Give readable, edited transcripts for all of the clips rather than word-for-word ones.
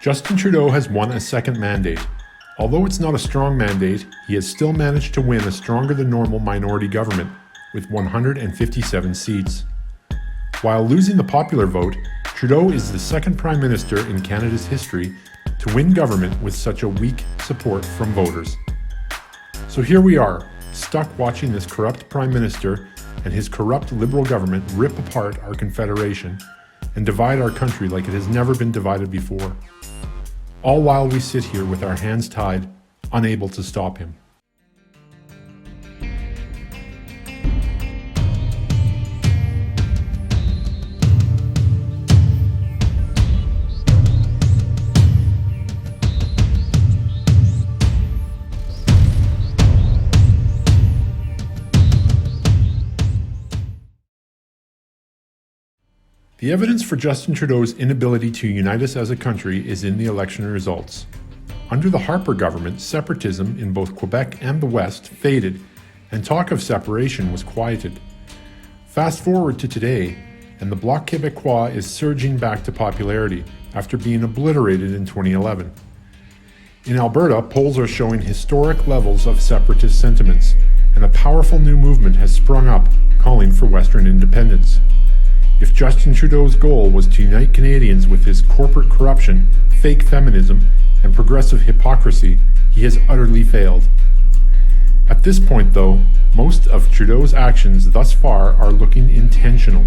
Justin Trudeau has won a second mandate. Although it's not a strong mandate, he has still managed to win a stronger than normal minority government with 157 seats. While losing the popular vote, Trudeau is the second Prime Minister in Canada's history to win government with such a weak support from voters. So here we are, stuck watching this corrupt Prime Minister and his corrupt Liberal government rip apart our Confederation and divide our country like it has never been divided before. All while we sit here with our hands tied, unable to stop him. The evidence for Justin Trudeau's inability to unite us as a country is in the election results. Under the Harper government, separatism in both Quebec and the West faded, and talk of separation was quieted. Fast forward to today, and the Bloc Quebecois is surging back to popularity after being obliterated in 2011. In Alberta, polls are showing historic levels of separatist sentiments, and a powerful new movement has sprung up calling for Western independence. If Justin Trudeau's goal was to unite Canadians with his corporate corruption, fake feminism, and progressive hypocrisy, he has utterly failed. At this point, though, most of Trudeau's actions thus far are looking intentional.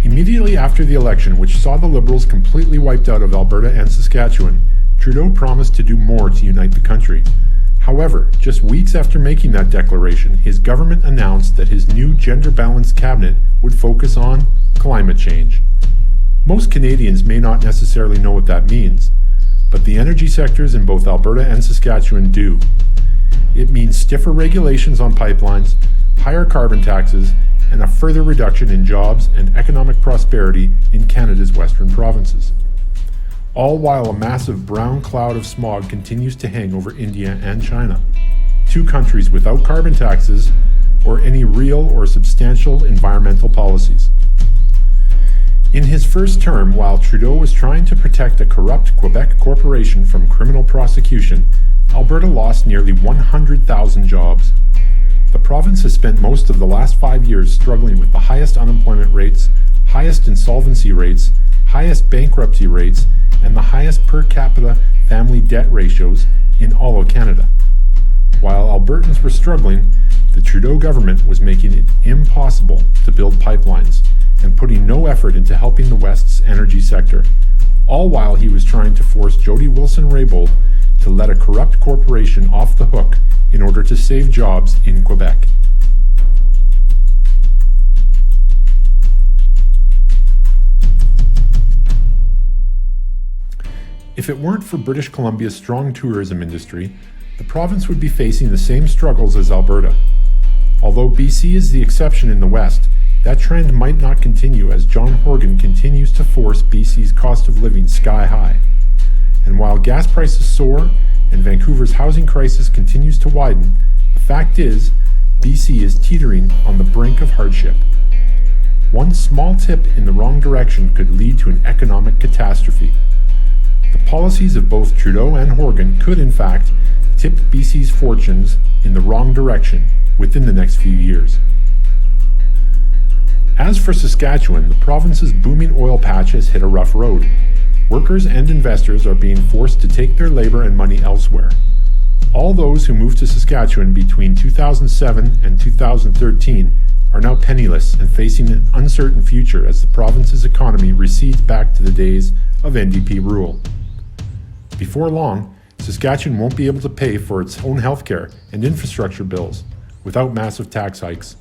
Immediately after the election, which saw the Liberals completely wiped out of Alberta and Saskatchewan, Trudeau promised to do more to unite the country. However, just weeks after making that declaration, his government announced that his new gender-balanced cabinet would focus on climate change. Most Canadians may not necessarily know what that means, but the energy sectors in both Alberta and Saskatchewan do. It means stiffer regulations on pipelines, higher carbon taxes, and a further reduction in jobs and economic prosperity in Canada's western provinces. All while a massive brown cloud of smog continues to hang over India and China, two countries without carbon taxes or any real or substantial environmental policies. In his first term, while Trudeau was trying to protect a corrupt Quebec corporation from criminal prosecution, Alberta lost nearly 100,000 jobs. The province has spent most of the last 5 years struggling with the highest unemployment rates, highest insolvency rates, highest bankruptcy rates, and the highest per capita family debt ratios in all of Canada. While Albertans were struggling, the Trudeau government was making it impossible to build pipelines and putting no effort into helping the West's energy sector, all while he was trying to force Jody Wilson-Raybould to let a corrupt corporation off the hook in order to save jobs in Quebec. If it weren't for British Columbia's strong tourism industry, the province would be facing the same struggles as Alberta. Although BC is the exception in the West, that trend might not continue as John Horgan continues to force BC's cost of living sky high. And while gas prices soar and Vancouver's housing crisis continues to widen, the fact is, BC is teetering on the brink of hardship. One small tip in the wrong direction could lead to an economic catastrophe. The policies of both Trudeau and Horgan could, in fact, tip BC's fortunes in the wrong direction within the next few years. As for Saskatchewan, the province's booming oil patch has hit a rough road. Workers and investors are being forced to take their labor and money elsewhere. All those who moved to Saskatchewan between 2007 and 2013 are now penniless and facing an uncertain future as the province's economy recedes back to the days of NDP rule. Before long, Saskatchewan won't be able to pay for its own healthcare and infrastructure bills without massive tax hikes.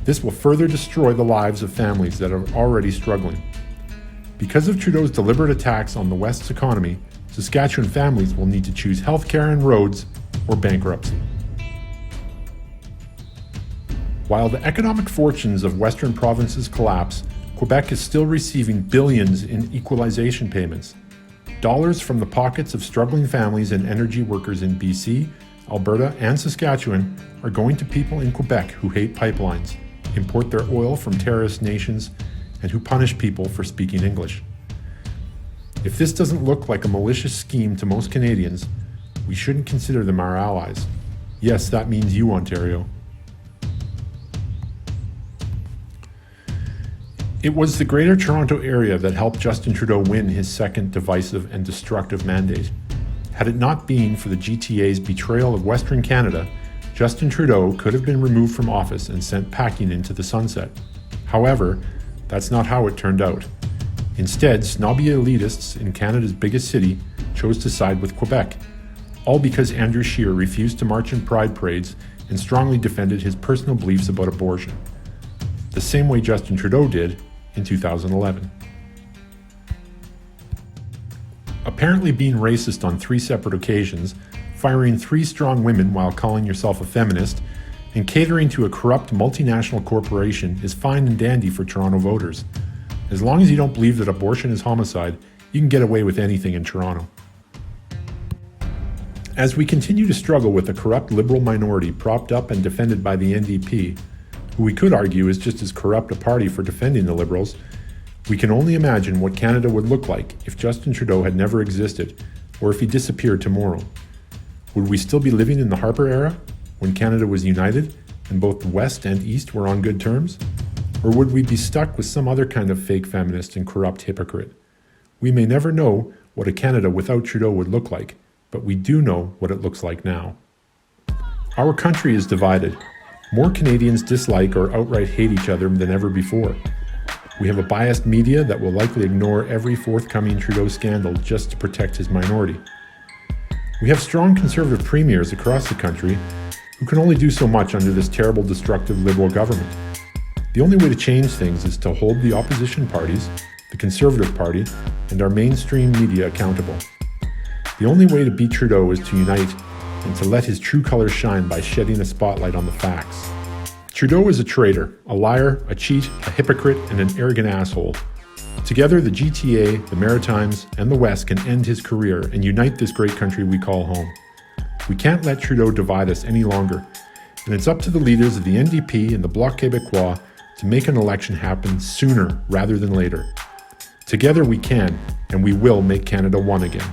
This will further destroy the lives of families that are already struggling. Because of Trudeau's deliberate attacks on the West's economy, Saskatchewan families will need to choose healthcare and roads or bankruptcy. While the economic fortunes of Western provinces collapse, Quebec is still receiving billions in equalization payments. Dollars from the pockets of struggling families and energy workers in BC, Alberta, and Saskatchewan are going to people in Quebec who hate pipelines, import their oil from terrorist nations, and who punish people for speaking English. If this doesn't look like a malicious scheme to most Canadians, we shouldn't consider them our allies. Yes, that means you, Ontario. It was the Greater Toronto Area that helped Justin Trudeau win his second divisive and destructive mandate. Had it not been for the GTA's betrayal of Western Canada, Justin Trudeau could have been removed from office and sent packing into the sunset. However, that's not how it turned out. Instead, snobby elitists in Canada's biggest city chose to side with Quebec, all because Andrew Scheer refused to march in pride parades and strongly defended his personal beliefs about abortion, the same way Justin Trudeau did in 2011. Apparently being racist on 3 separate occasions, firing 3 strong women while calling yourself a feminist, and catering to a corrupt multinational corporation is fine and dandy for Toronto voters. As long as you don't believe that abortion is homicide, you can get away with anything in Toronto. As we continue to struggle with a corrupt Liberal minority propped up and defended by the NDP, who we could argue is just as corrupt a party for defending the Liberals, we can only imagine what Canada would look like if Justin Trudeau had never existed, or if he disappeared tomorrow. Would we still be living in the Harper era, when Canada was united and both the West and East were on good terms? Or would we be stuck with some other kind of fake feminist and corrupt hypocrite? We may never know what a Canada without Trudeau would look like, but we do know what it looks like now. Our country is divided. More Canadians dislike or outright hate each other than ever before. We have a biased media that will likely ignore every forthcoming Trudeau scandal just to protect his minority. We have strong conservative premiers across the country who can only do so much under this terrible, destructive Liberal government. The only way to change things is to hold the opposition parties, the Conservative Party, and our mainstream media accountable. The only way to beat Trudeau is to unite and to let his true colors shine by shedding a spotlight on the facts. Trudeau is a traitor, a liar, a cheat, a hypocrite, and an arrogant asshole. Together, the GTA, the Maritimes, and the West can end his career and unite this great country we call home. We can't let Trudeau divide us any longer, and it's up to the leaders of the NDP and the Bloc Quebecois to make an election happen sooner rather than later. Together we can, and we will make Canada one again.